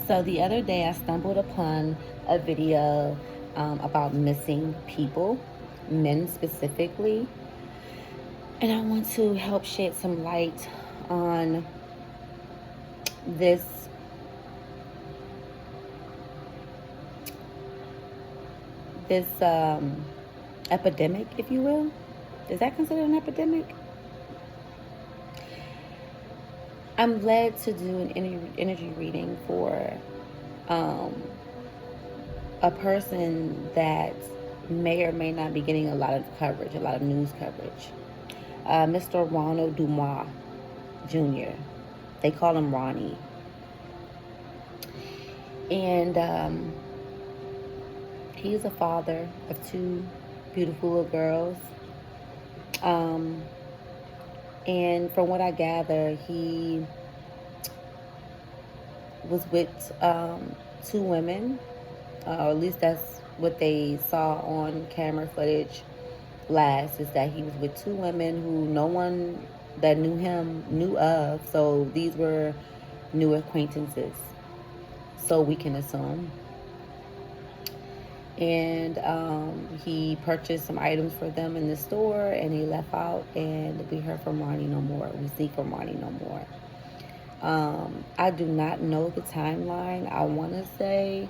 So the other day I stumbled upon a video about missing people, men specifically, and I want to help shed some light on this this epidemic, if you will. Is that considered an epidemic? I'm led to do an energy reading for um, a person that may or may not be getting a lot of coverage, a lot of news coverage. Mr. Ronald Dumas Jr. They call him Ronnie. And he's a father of two beautiful little girls. Um, and from what I gather, he was with two women, or at least that's what they saw on camera footage last, is that he was with two women who no one that knew him knew of. So these were new acquaintances, so we can assume. And he purchased some items for them in the store, and he left out, and we heard from Ronnie no more. We see from Ronnie no more. I do not know the timeline. I want to say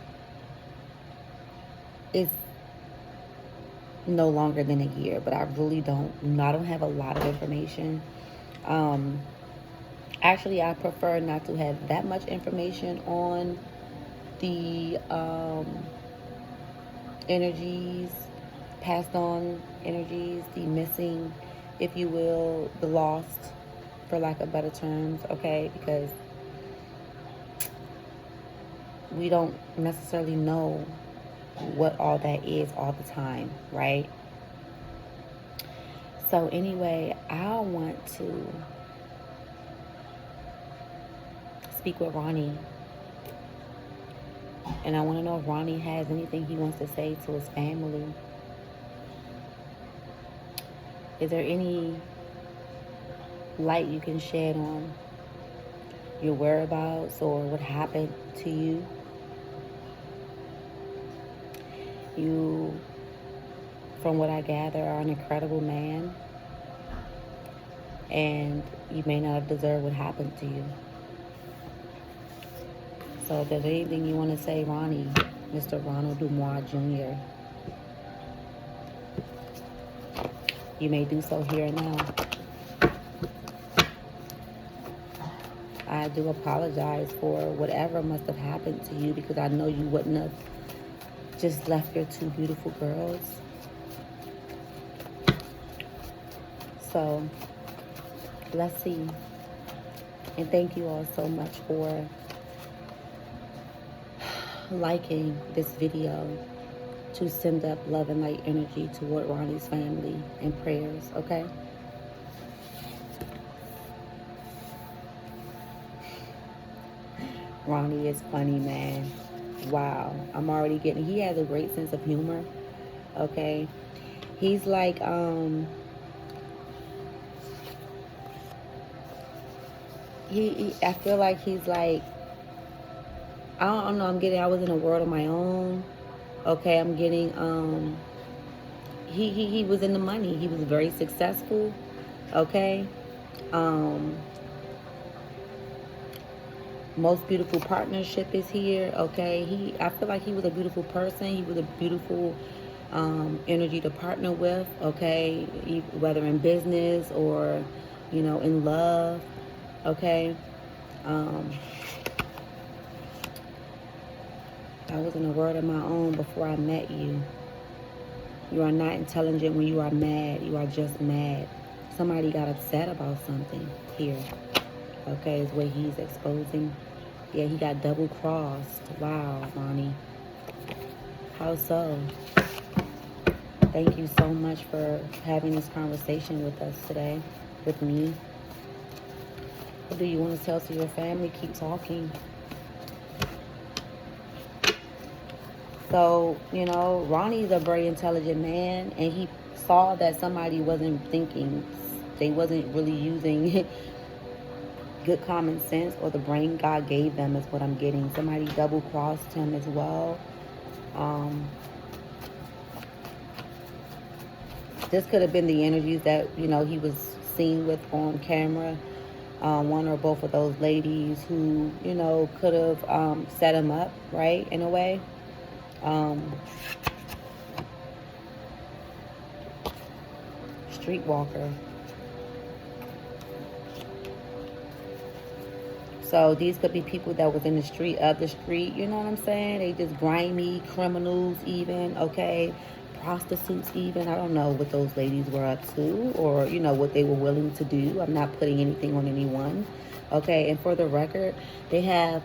it's no longer than a year, but I really don't. I don't have a lot of information. Actually, I prefer not to have that much information on the energies, passed on energies, the missing, if you will, the lost, for lack of better terms, okay? Because we don't necessarily know what all that is all the time, right? So anyway, I want to speak with Ronnie, and I want to know if Ronnie has anything he wants to say to his family. Is there any light you can shed on your whereabouts or what happened to you? You, from what I gather, are an incredible man, and you may not have deserved what happened to you. So if there's anything you want to say, Ronnie, Mr. Ronald Dumas Jr., you may do so here and now. I do apologize for whatever must have happened to you, because I know you wouldn't have just left your two beautiful girls. So let's see. And thank you all so much for liking this video to send up love and light energy toward Ronnie's family and prayers, okay? Ronnie is funny, man. Wow. I'm already getting, he has a great sense of humor, okay? He's like, I feel like he's like, I don't know, I was in a world of my own. Okay, I'm getting, he was in the money. He was very successful. Okay. Most beautiful partnership is here. Okay. I feel like he was a beautiful person. He was a beautiful energy to partner with. Okay. Whether in business or, in love. Okay. I was in a world of my own before I met you. You are not intelligent when you are mad. You are just mad. Somebody got upset about something here. Okay, is what he's exposing. Yeah, he got double crossed. Wow, Ronnie. How so? Thank you so much for having this conversation with us today, with me. What do you want to tell to your family? Keep talking. So, Ronnie's a very intelligent man, and he saw that somebody wasn't thinking. They wasn't really using good common sense or the brain God gave them is what I'm getting. Somebody double crossed him as well. This could have been the energies that, you know, he was seen with on camera. One or both of those ladies who, you know, could have set him up, right, in a way. Streetwalker. So these could be people that was in the street, of the street, you know what I'm saying? They just grimy criminals even, okay? Prostitutes even. I don't know what those ladies were up to or, you know, what they were willing to do. I'm not putting anything on anyone, okay? And for the record, they have,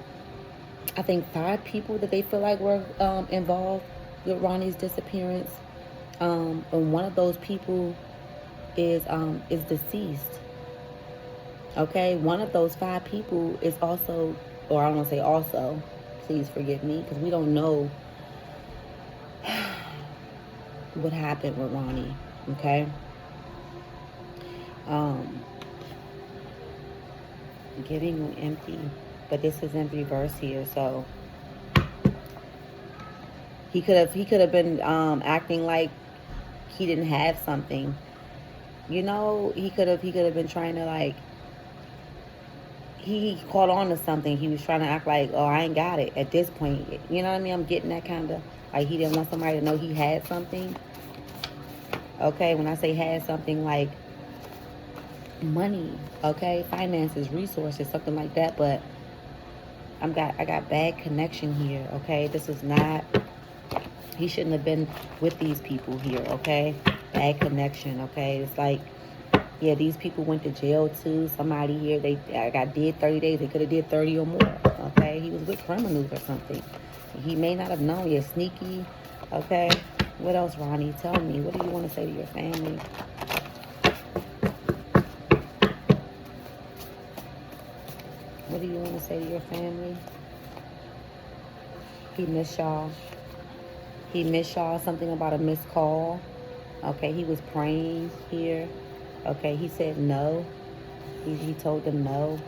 I think, 5 people that they feel like were involved with Ronnie's disappearance. And one of those people is deceased. Okay, one of those 5 people is also, or I don't want to say also, please forgive me, because we don't know what happened with Ronnie, okay? Giving an empty, but this is in reverse here, so he could have been acting like he didn't have something. You know, he could have been trying to, like, he caught on to something. He was trying to act like, oh, I ain't got it at this point. You know what I mean? I'm getting that kind of, like, he didn't want somebody to know he had something. Okay, when I say had something, like money, okay, finances, resources, something like that. But I got bad connection here, okay? This is not, he shouldn't have been with these people here, okay? Bad connection, okay? It's like, yeah, these people went to jail too. Somebody here, I got did 30 days. They could have did 30 or more. Okay, he was with criminals or something. He may not have known. You're sneaky. Okay, what else, Ronnie? Tell me. What do you want to say to your family? What do you want to say to your family? He missed y'all. He missed y'all. Something about a missed call. Okay, he was praying here. Okay, he said no. He told them no.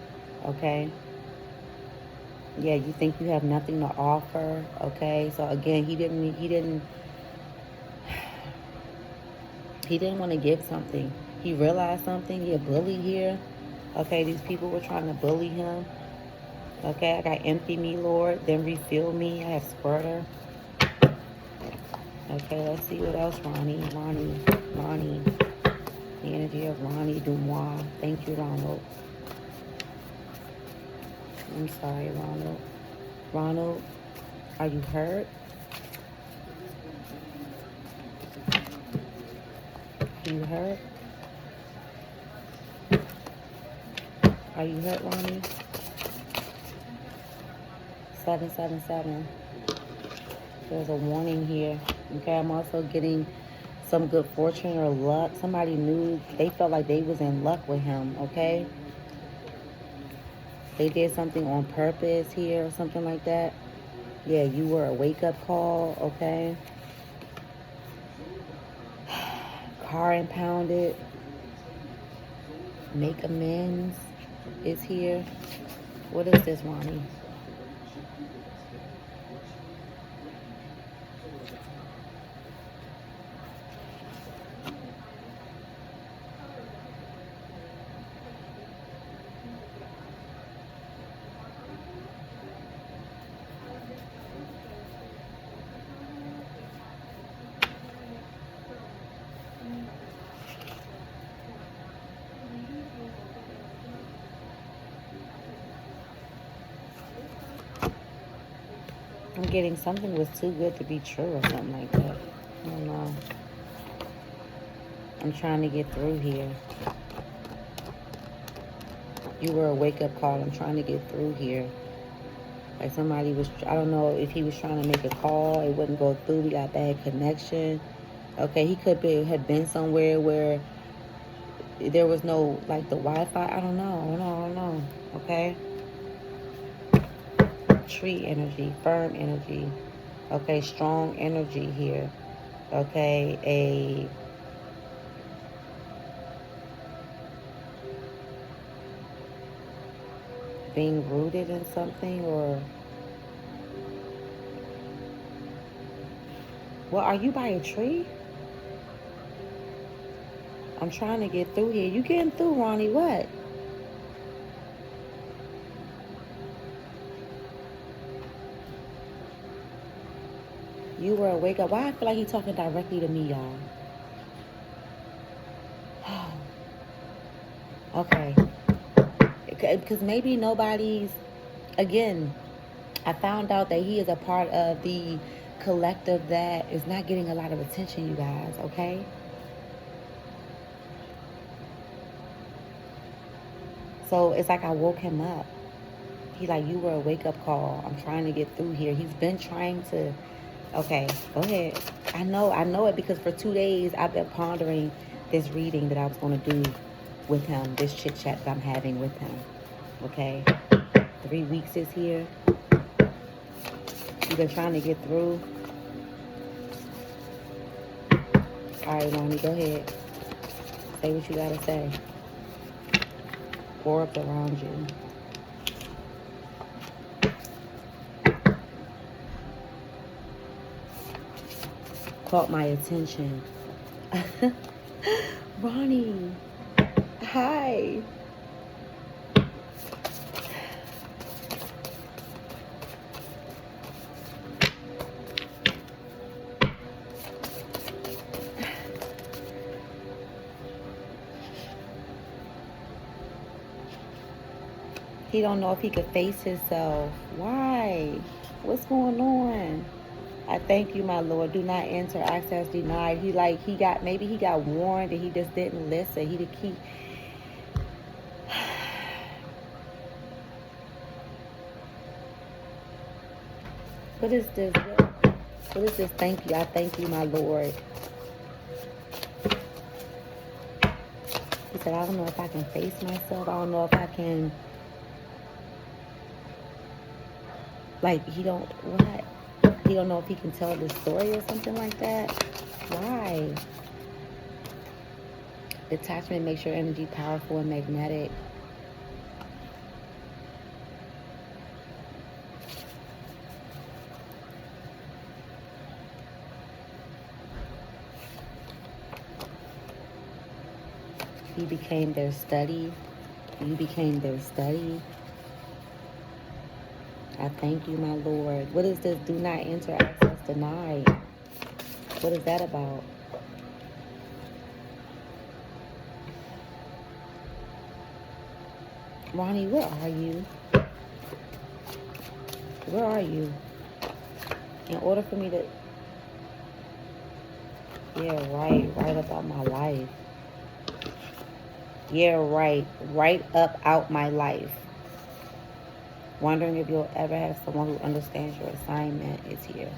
Okay. Yeah, you think you have nothing to offer. Okay. So again, he didn't want to give something. He realized something. He a bully here. Okay, these people were trying to bully him. Okay, I got empty me, Lord. Then refill me. I have squirter. Okay, let's see what else, Ronnie. The energy of Ronnie Dumas. Thank you, Ronald. I'm sorry, Ronald. Ronald, are you hurt? Are you hurt? Are you hurt, Ronnie? 777. There's a warning here. Okay, I'm also getting some good fortune or luck. Somebody knew, they felt like they was in luck with him, okay? They did something on purpose here or something like that. Yeah, you were a wake-up call, okay? Car impounded. Make amends is here. What is this, Ronnie? I'm getting something was too good to be true or something like that. I don't know. I'm trying to get through here. You were a wake-up call. I'm trying to get through here. Like somebody was, I don't know if he was trying to make a call. It wouldn't go through. We got bad connection. Okay, he could have been somewhere where there was no, like, the Wi-Fi. I don't know. Okay. Tree energy, firm energy. Okay, strong energy here. Okay, being rooted in something, or well, are you by a tree? I'm trying to get through here. You getting through, Ronnie? What? You were awake up. Why I feel like he's talking directly to me, y'all? Okay. Because maybe nobody's, again, I found out that he is a part of the collective that is not getting a lot of attention, you guys, okay? So it's like I woke him up. He's like, you were a wake-up call. I'm trying to get through here. He's been trying to... Okay, go ahead. I know it because for 2 days I've been pondering this reading that I was going to do with him, this chit-chat that I'm having with him, okay? 3 weeks is here. You've been trying to get through. All right, Ronnie, go ahead. Say what you got to say. Orbs around you. Caught my attention. Ronnie, hi. He don't know if he could face himself. Why? What's going on? I thank you, my Lord. Do not enter. Access denied. Maybe he got warned and he just didn't listen. What is this? What is this? Thank you. I thank you, my Lord. He said, I don't know if I can face myself. I don't know if I can. Like, he don't know if he can tell the story or something like that. Why? Detachment makes your energy powerful and magnetic. He became their study. You became their study. I thank you, my Lord. What is this? Do not enter, access denied. What is that about? Ronnie, where are you? Where are you? In order for me to... Yeah, right about my life. Yeah, right up out my life. Wondering if you'll ever have someone who understands your assignment is here.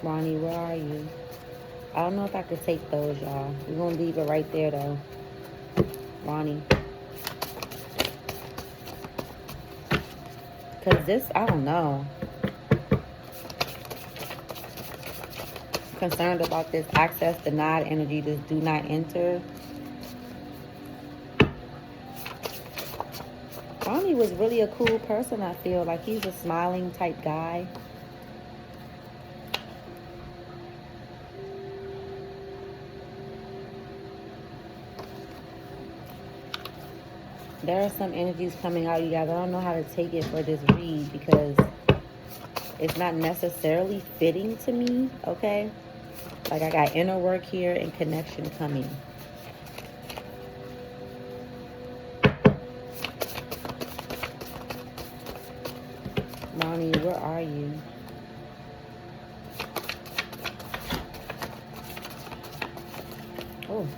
Ronnie, where are you? I don't know if I could take those, y'all. We're going to leave it right there, though. Ronnie. Because this, I don't know. Concerned about this access denied energy, this do not enter. Ronnie was really a cool person, I feel. Like, he's a smiling type guy. There are some energies coming out, you guys. I don't know how to take it for this read because it's not necessarily fitting to me, okay? Like, I got inner work here and connection coming. Ronnie, where are you? Oh.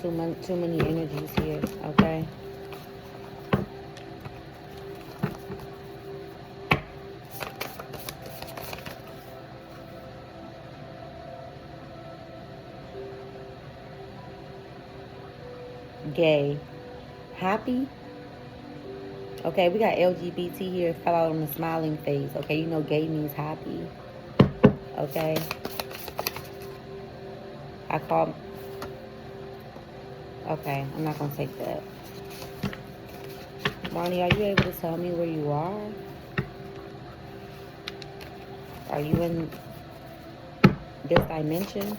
Too many energies here, okay? Gay. Happy? Okay, we got LGBT here. Fell out on the smiling face. Okay, you know gay means happy. Okay. I call... Okay, I'm not going to take that. Ronnie, are you able to tell me where you are? Are you in this dimension?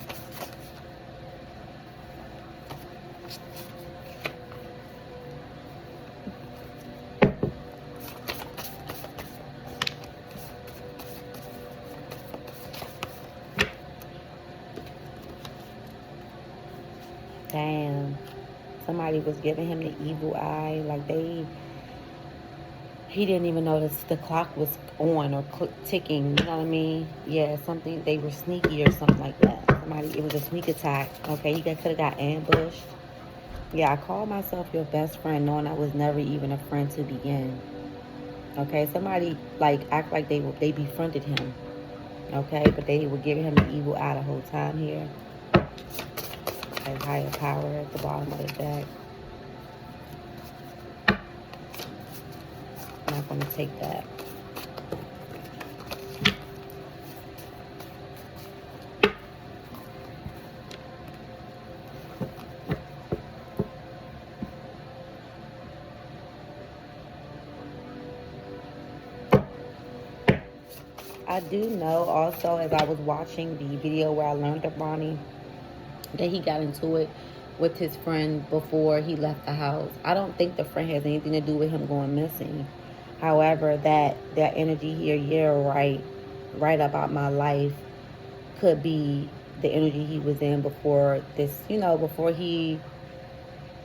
Damn. Somebody was giving him the evil eye. Like he didn't even notice the clock was on or ticking. You know what I mean? Yeah, something, they were sneaky or something like that. It was a sneak attack. Okay, he could have got ambushed. Yeah, I call myself your best friend knowing I was never even a friend to begin. Okay, somebody like act like they befriended him. Okay, but they were giving him the evil eye the whole time here. Okay, higher power at the bottom of the deck. I'm not going to take that. I do know also, as I was watching the video where I learned of Ronnie, that he got into it with his friend before he left the house. I don't think the friend has anything to do with him going missing. However, that energy here, yeah, right about my life, could be the energy he was in before this, before he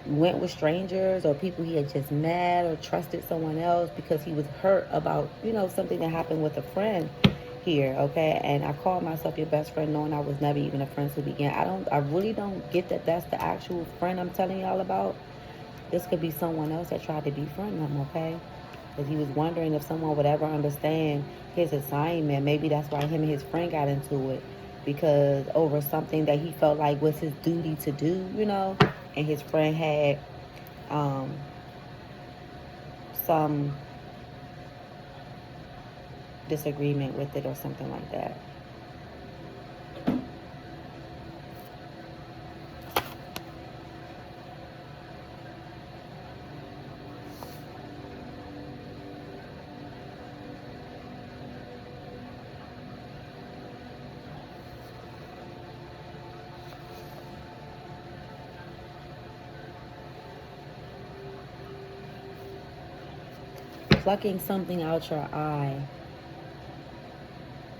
went with strangers or people he had just met or trusted someone else because he was hurt about, something that happened with a friend here, okay? And I call myself your best friend knowing I was never even a friend to begin. I really don't get that that's the actual friend I'm telling y'all about. This could be someone else that tried to befriend him, okay? Because he was wondering if someone would ever understand his assignment. Maybe that's why him and his friend got into it, because over something that he felt like was his duty to do, and his friend had some disagreement with it or something like that. Plucking something out your eye.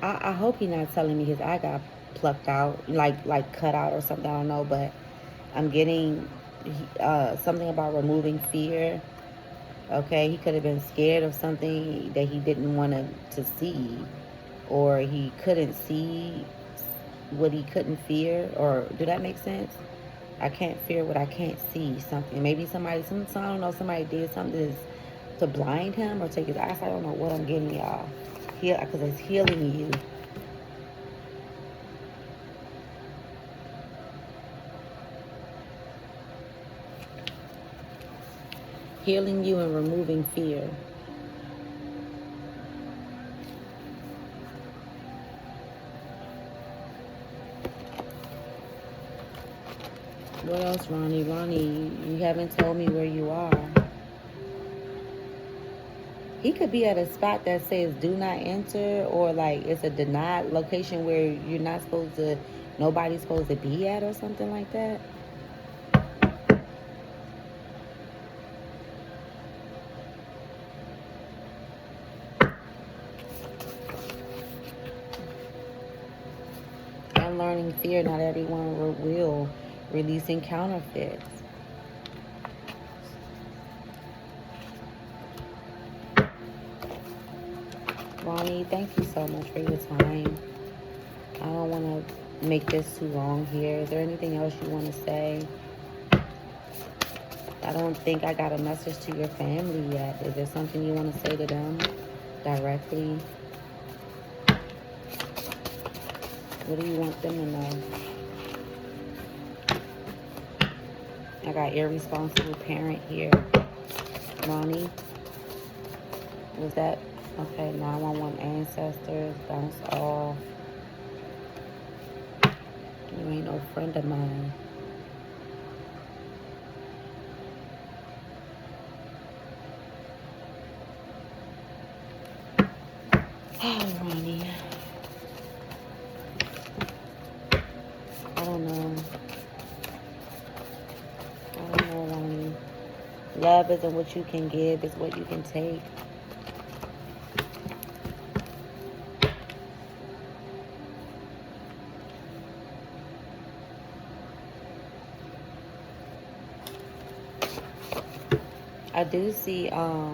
I hope he's not telling me his eye got plucked out, like cut out or something. I don't know, but I'm getting something about removing fear. Okay, he could have been scared of something that he didn't want to see, or he couldn't see what he couldn't fear. Or do that make sense? I can't fear what I can't see. Something. Maybe somebody, I don't know, somebody did something to blind him or take his eyes. I don't know what I'm getting, y'all. Because it's healing you. Healing you and removing fear. What else, Ronnie? Ronnie, you haven't told me where you are. He could be at a spot that says do not enter, or like it's a denied location where you're not supposed to, nobody's supposed to be at or something like that. Unlearning fear, not everyone will. Releasing counterfeits. Ronnie, thank you so much for your time. I don't want to make this too long here. Is there anything else you want to say? I don't think I got a message to your family yet. Is there something you want to say to them directly? What do you want them to know? I got irresponsible parent here. Ronnie. Was that? Okay, 911 ancestors, bounce off. You ain't no friend of mine. Oh, Ronnie. I don't know. I don't know, Ronnie. Love isn't what you can give, it's what you can take. I do see, I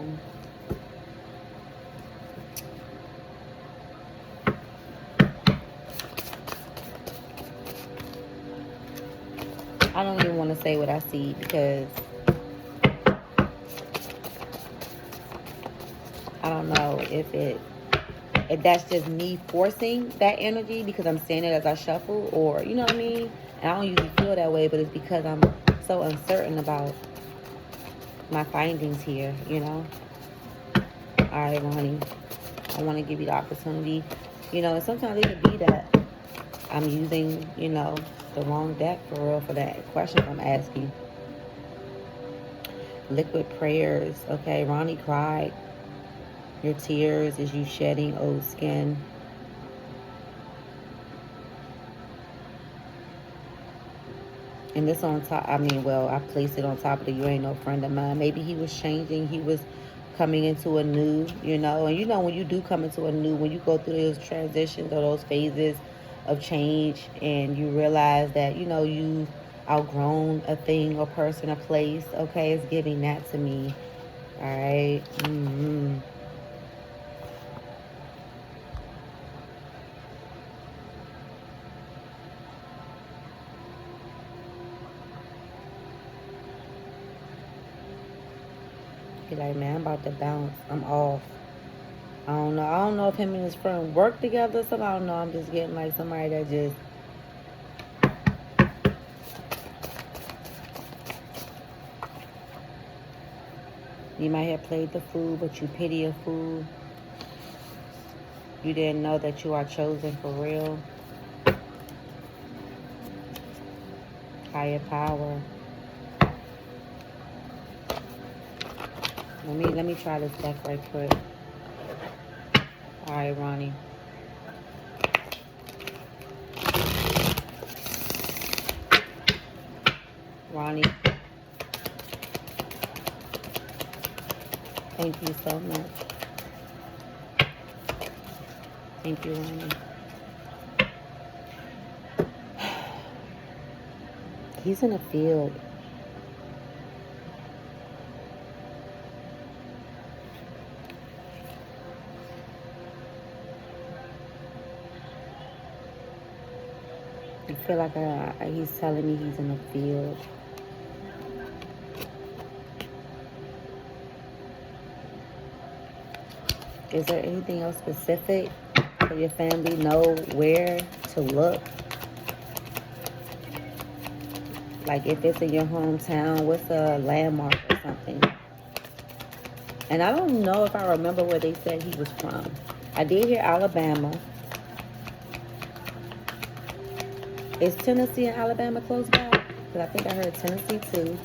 don't even want to say what I see because I don't know if that's just me forcing that energy because I'm saying it as I shuffle, or you know what I mean? And I don't usually feel that way, but it's because I'm so uncertain about my findings here, you know? All right, Ronnie, I want to give you the opportunity, you know, and sometimes it could be that I'm using, you know, the wrong deck for real for that question I'm asking. Liquid prayers, okay? Ronnie cried. Your tears is you shedding old skin. And this on top, I mean, well, I placed it on top of the you ain't no friend of mine. Maybe he was changing. He was coming into a new, you know. And you know when you do come into a new, when you go through those transitions or those phases of change and you realize that, you know, you've outgrown a thing, a person, a place, okay? It's giving that to me, all right? Mm-hmm. Be like, man, I'm about to bounce. I'm off. I don't know. I don't know if him and his friend work together. So I don't know. I'm just getting like somebody that just. You might have played the fool, but you pity a fool. You didn't know that you are chosen for real. Higher power. Let me try this deck right quick. All right, Ronnie. Ronnie. Thank you so much. Thank you, Ronnie. He's in a field. I feel like he's telling me he's in a field. Is there anything else specific for your family? Know where to look? Like if it's in your hometown, what's a landmark or something? And I don't know if I remember where they said he was from. I did hear Alabama. Is Tennessee and Alabama close by? Because I think I heard Tennessee too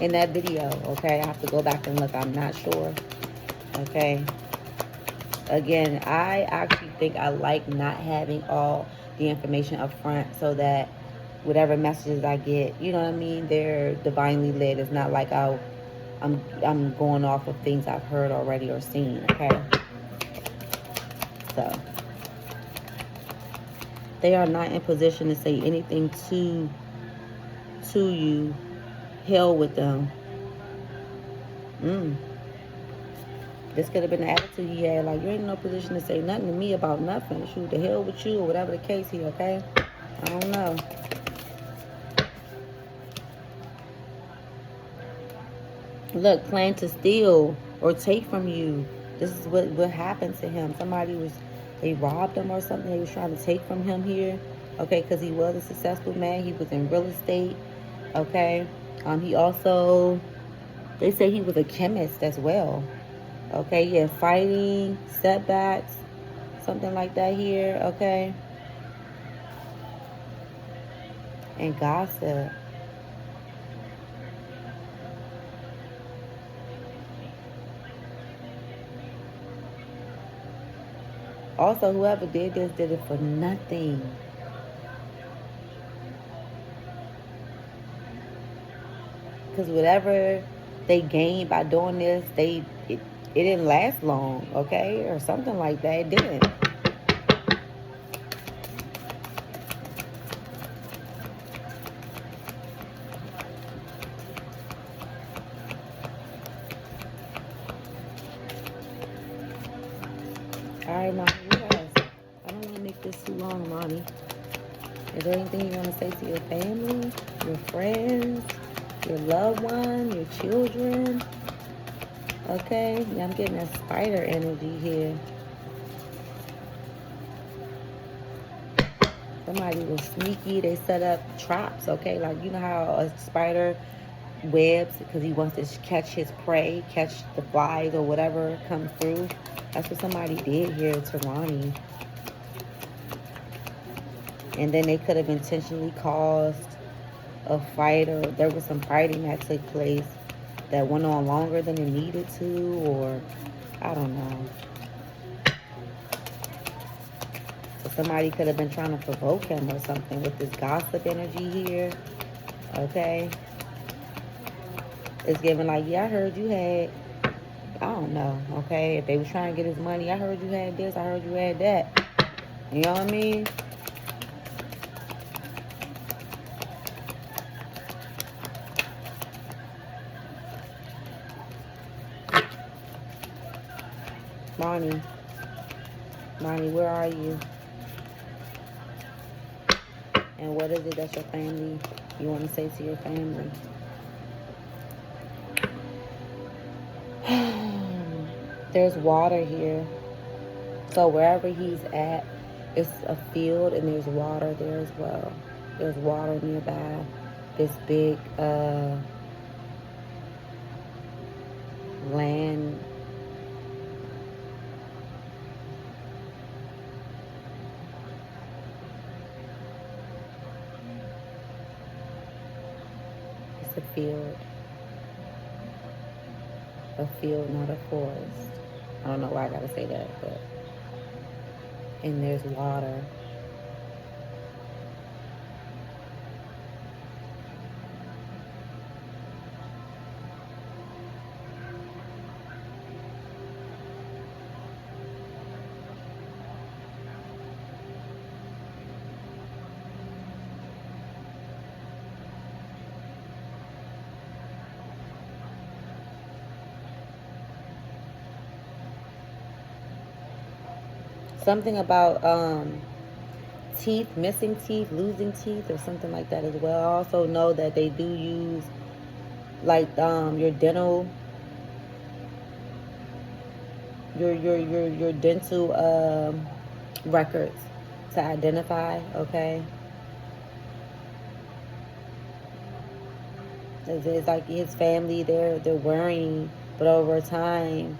in that video. Okay, I have to go back and look. I'm not sure. Okay. Again, I actually think I like not having all the information up front so that whatever messages I get, you know what I mean, they're divinely lit. It's not like I'm going off of things I've heard already or seen, okay? So they are not in position to say anything to you. Hell with them. This could have been the attitude he had. Like, you ain't in no position to say nothing to me about nothing. Shoot, the hell with you or whatever the case here, okay? I don't know. Look, plan to steal or take from you. This is what happened to him. They robbed him or something. They was trying to take from him here. Okay, because he was a successful man. He was in real estate. Okay. He also, they say he was a chemist as well. Okay, yeah, fighting, setbacks, something like that here, okay? And gossip. Also, whoever did this did it for nothing. Because whatever they gained by doing this, it didn't last long, okay? Or something like that. It didn't. All right, Ronnie, what else? I don't want to make this too long, Ronnie. Is there anything you want to say to your family, your friends, your loved one, your children? Okay, yeah, I'm getting that spider energy here. Somebody was sneaky. They set up traps, okay? Like, you know how a spider webs because he wants to catch his prey, catch the flies or whatever comes through. That's what somebody did here to Ronnie. And then they could have intentionally caused a fight, or there was some fighting that took place that went on longer than it needed to, or I don't know. So somebody could have been trying to provoke him or something with this gossip energy here. Okay. It's giving like, yeah, I heard you had, I don't know, okay? If they was trying to get his money, I heard you had this, I heard you had that. You know what I mean? Ronnie, where are you? And what is it that your family, you want to say to your family? There's water here. So wherever he's at, it's a field and there's water there as well. There's water nearby. This big land. It's a field. A field, not a forest. I don't know why I gotta say that, but and there's water. Something about teeth, missing teeth, losing teeth, or something like that as well. I also know that they do use like your dental, your dental records to identify. Okay, it's like his family, they're worrying, but over time,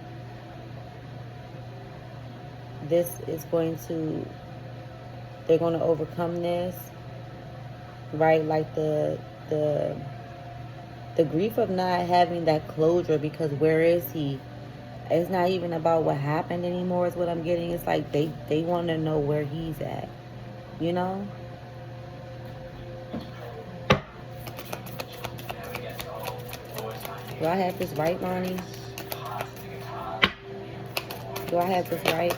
this is going to, they're going to overcome this, right? Like the grief of not having that closure, because where is he? It's not even about what happened anymore is what I'm getting. It's like they want to know where he's at, you know? Do I have this right, Ronnie? Do I have this right?